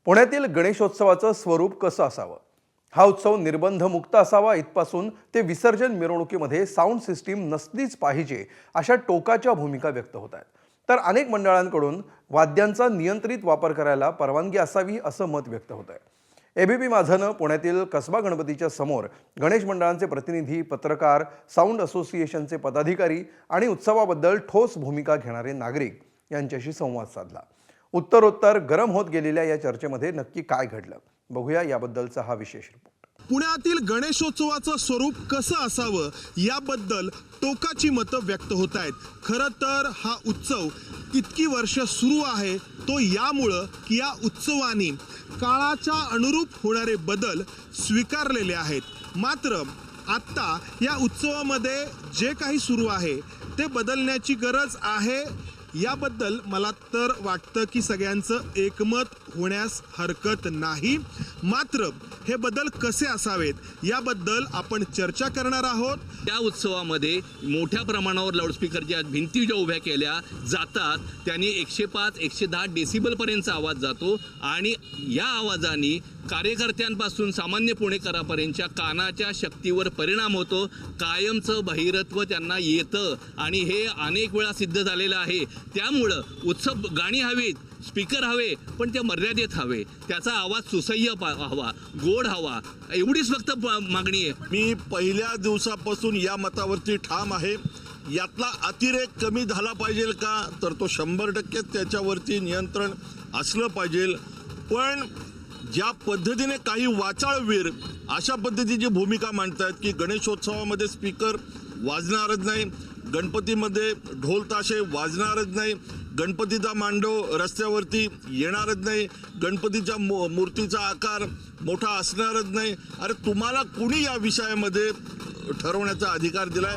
पुण्यातील गणेशोत्सवाचं स्वरूप कसं असावं? हा उत्सव निर्बंधमुक्त असावा इथपासून ते विसर्जन मिरवणुकीमध्ये साऊंड सिस्टीम नसलीच पाहिजे अशा टोकाच्या भूमिका व्यक्त होत आहेत. तर अनेक मंडळांकडून वाद्यांचा नियंत्रित वापर करायला परवानगी असावी असं मत व्यक्त होत आहे. एबीपी माझानं पुण्यातील कसबा गणपतीच्या समोर गणेश मंडळांचे प्रतिनिधी, पत्रकार, साऊंड असोसिएशनचे पदाधिकारी आणि उत्सवाबद्दल ठोस भूमिका घेणारे नागरिक यांच्याशी संवाद साधला. उत्तरोत्तर गरम होत गेलेल्या या चर्चेमध्ये नक्की काय घडलं बघूया याबद्दलचा हा विशेष रिपोर्ट. पुण्यातील गणेशोत्सवाचं स्वरूप कसं असावं याबद्दल टोकाची मतं व्यक्त होत आहेत. खरं तर हा उत्सव इतकी वर्ष सुरू आहे तो यामुळं की या उत्सवाने काळाच्या अनुरूप होणारे बदल स्वीकारलेले आहेत. मात्र आत्ता या उत्सवामध्ये जे काही सुरू आहे ते बदलण्याची गरज आहे याबद्दल मला तर वाटतं की सगळ्यांचं एकमत होण्यास हरकत नाही. मात्र हे बदल कसे असावेत याबद्दल आपण चर्चा करणार आहोत. त्या उत्सवामध्ये मोठ्या प्रमाणावर लाऊडस्पीकरच्या भिंती ज्या उभ्या केल्या जातात त्यांनी 105-110 डेसिबलपर्यंतचा आवाज जातो आणि या आवाजाने कार्यकर्त्यांपासून सामान्य पुणेकरांपर्यंतच्या कानाच्या शक्तीवर परिणाम होतो. कायमचं बहिरत्व त्यांना येतं आणि हे अनेक वेळा सिद्ध झालेलं आहे. त्यामुळं उत्सव गाणी हवीत, स्पीकर हवे, पण ते मर्यादित हवे, त्याचा आवाज सुसह्य हवा, गोड हवा, एवढीच फक्त मागणी आहे. मी पहिल्या दिवसापासून या मतावरती ठाम आहे. यातला अतिरेक कमी झाला पाहिजे का, तर तो 100% त्याच्यावरती नियंत्रण असलं पाहिजे. पण ज्या पद्धतीने काही वाचाळवीर अशा पद्धतीची भूमिका मांडतात की गणेशोत्सवामध्ये स्पीकर वाजणारच नाही, गणपतीमध्ये ढोल ताशे वाजणारच नाही, गणपतीचा मांडव रस्त्यावरती येणारच नाही, गणपतीच्या मूर्तीचा आकार मोठा असणारच नाही. अरे तुम्हाला कुणी या विषयामध्ये ठरवण्याचा अधिकार दिलाय?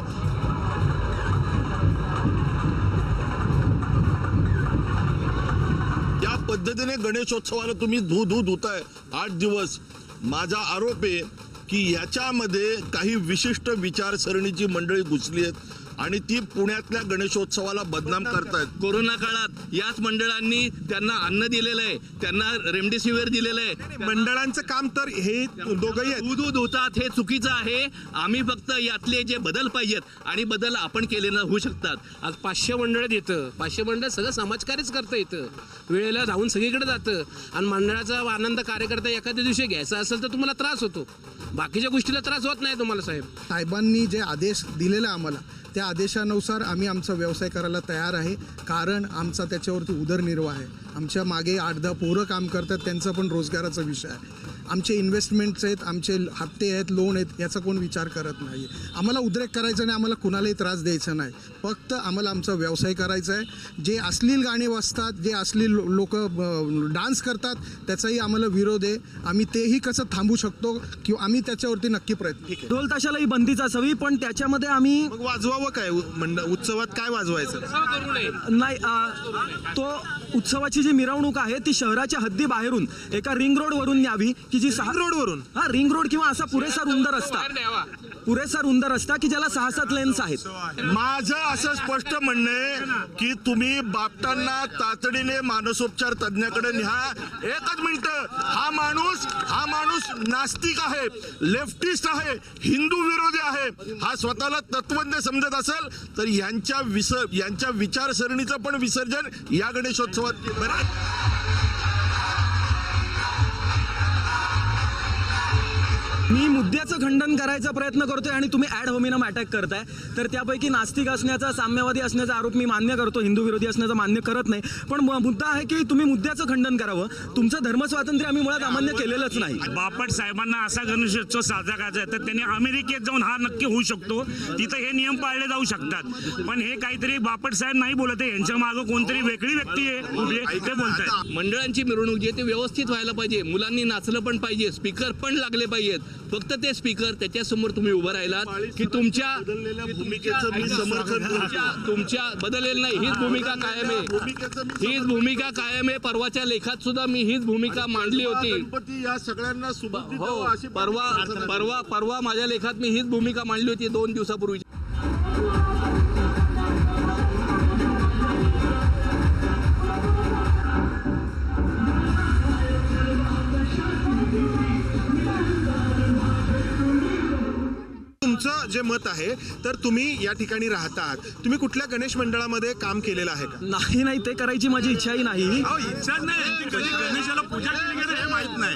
या पद्धतीने गणेशोत्सवाला तुम्ही धू धुताय 8 दिवस. माझा आरोप आहे की ह्याच्यामध्ये काही विशिष्ट विचारसरणीची मंडळी घुसली आहेत आणि ती पुण्यातल्या गणेशोत्सवाला बदनाम करतायत. कोरोना काळात याच मंडळांनी त्यांना अन्न दिलेलं आहे, त्यांना रेमडेसिवीर दिलेलं आहे. मंडळांचं काम तर हे दोघंही दूध होतात हे चुकीचं आहे. आम्ही फक्त यातले जे बदल पाहिजेत आणि बदल आपण केले ना होऊ शकतात. आज 500 मंडळ येतं, 500 मंडळ सगळं समाजकार्यच करता येतं, वेळेला राहून सगळीकडे जातं. आणि मंडळाचा आनंद कार्यकर्ता एखाद्या दिवशी घ्यायचा असेल तर तुम्हाला त्रास होतो, बाकीच्या गोष्टीला त्रास होत नाही तुम्हाला. साहेबांनी जे आदेश दिलेला आम्हाला त्या आदेशानुसार आम्ही आमचा व्यवसाय करायला तयार आहे. कारण आमचा त्याच्यावरती उदरनिर्वाह आहे. आमच्या मागे 8-10 पोरं काम करतात, त्यांचा पण रोजगाराचा विषय आहे. आमचे इन्व्हेस्टमेंट्स आहेत, आमचे हप्ते आहेत, लोन आहेत, याचा कोण विचार करत नाही. आम्हाला उद्रेक करायचा नाही, आम्हाला कुणालाही त्रास द्यायचा नाही. फक्त आम्हाला आमचा व्यवसाय करायचा आहे. जे अश्लील गाणी वाजतात, जे अश्लील लोक डान्स करतात त्याचाही आम्हाला विरोध आहे. आम्ही तेही कसं थांबू शकतो किंवा आम्ही त्याच्यावरती नक्की प्रयत्न. ढोल ताशालाही बंदीच असावी, पण त्याच्यामध्ये आम्ही वाजवावं काय उत्सवात काय वाजवायचं नाही. तो उत्सवाची जी मिरवणूक आहे ती शहराच्या हद्दी बाहेरून एका रिंग रोड वरून न्यावी की जी रोड वरून रिंग रोड किंवा असा पुरेसा रुंद रस्ता की ज्याला 6-7 लेन्स आहेत. माझं असं स्पष्ट म्हणणं आहे की तुम्ही बापटांना तातडीने मानसोपचार तज्ञाकडे न्या. एकच मिनिट. हा माणूस नास्तिक आहे, लेफ्टिस्ट आहे, हिंदू विरोधी आहे. हा स्वतःला तत्वज्ञ समजत असेल तर यांच्या विचारसरणीचं पण विसर्जन या गणेशोत्सवात मी मुद्द्याचं खंडन करायचा प्रयत्न करतोय आणि तुम्ही ॲड होमिनम अटॅक करताय. तर त्यापैकी नास्तिक असण्याचा, साम्यवादी असण्याचा आरोप मी मान्य करतो, हिंदू विरोधी असण्याचा मान्य करत नाही. पण मुद्दा आहे की तुम्ही मुद्द्याचं खंडन करावं. तुमचं धर्मस्वातंत्र्य आम्ही मुळात अमान्य केलेलंच नाही. बापट साहेबांना असा गणेशोत्सव साजरा करायचा आहे तर त्यांनी अमेरिकेत जाऊन हा नक्की होऊ शकतो, तिथं हे नियम पाळले जाऊ शकतात. पण हे काहीतरी बापट साहेब नाही बोलत आहे, यांच्या मागं कोणतरी वेगळी व्यक्ती आहे ते बोलतायत. मंडळांची मिरवणूक जी आहे ते व्यवस्थित व्हायला पाहिजे, मुलांनी नाचलं पण पाहिजे, स्पीकर पण लागले पाहिजेत. फक्त ते स्पीकर त्याच्यासमोर तुम्ही उभं राहिलात की तुमच्या भूमिकेचं मी समर्थन तुमच्या बदलेलं नाही. हीच भूमिका कायम आहे. परवाच्या लेखात सुद्धा मी हीच भूमिका मांडली होती. गणपती या सगळ्यांना परवा माझ्या लेखात मी हीच भूमिका मांडली होती 2 दिवसापूर्वी. तुमचं जे मत आहे, तर तुम्ही या ठिकाणी राहतात, तुम्ही कुठल्या गणेश मंडळामध्ये काम केलेलं आहे का? नाही ते करायची माझी इच्छाही नाही. इच्छा नाही, कधी गणेशाला पूजा केली का हे माहित नाही.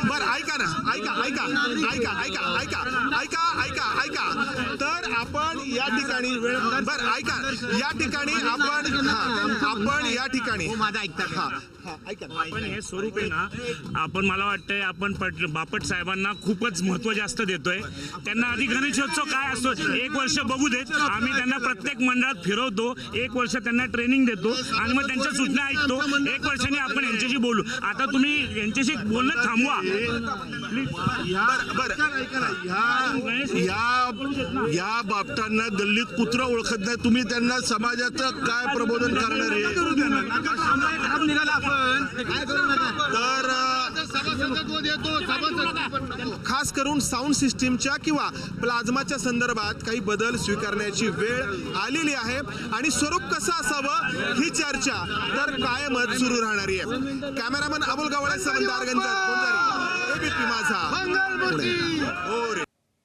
बरं ऐका ना, ऐका. तर आपण या ठिकाणी बरं ऐका, या ठिकाणी आपण या ठिकाणी ऐका ना. आपण हे स्वरूप आहे ना, आपण मला वाटतंय आपण बापट साहेबांना खूपच महत्व जास्त देतोय. त्यांना आधी गणेशोत्सव काय असतो 1 वर्ष बघू देत, आम्ही त्यांना प्रत्येक मंडळात फिरवतो, 1 वर्ष त्यांना ट्रेनिंग देतो आणि मग त्यांच्या सूचना ऐकतो. 1 वर्षाने आपण यांच्याशी बोलू. आता तुम्ही यांच्याशी बोलणं थांबवा. या बापटांना गल्लीत कुत्रा ओळखत नाही, तुम्ही त्यांना समाजाचं काय प्रबोधन करणार आहे? तर खास करून साऊंड सिस्टीमच्या किंवा प्लाझ्माच्या संदर्भात काही बदल स्वीकारण्याची वेळ आलेली आहे आणि स्वरूप कसं असावं ही चर्चा तर कायमच सुरू राहणारी आहे. कॅमेरामन अबुल गवळे, समंदार गंजारी, एबीपी माझा, पुणे. हो रे.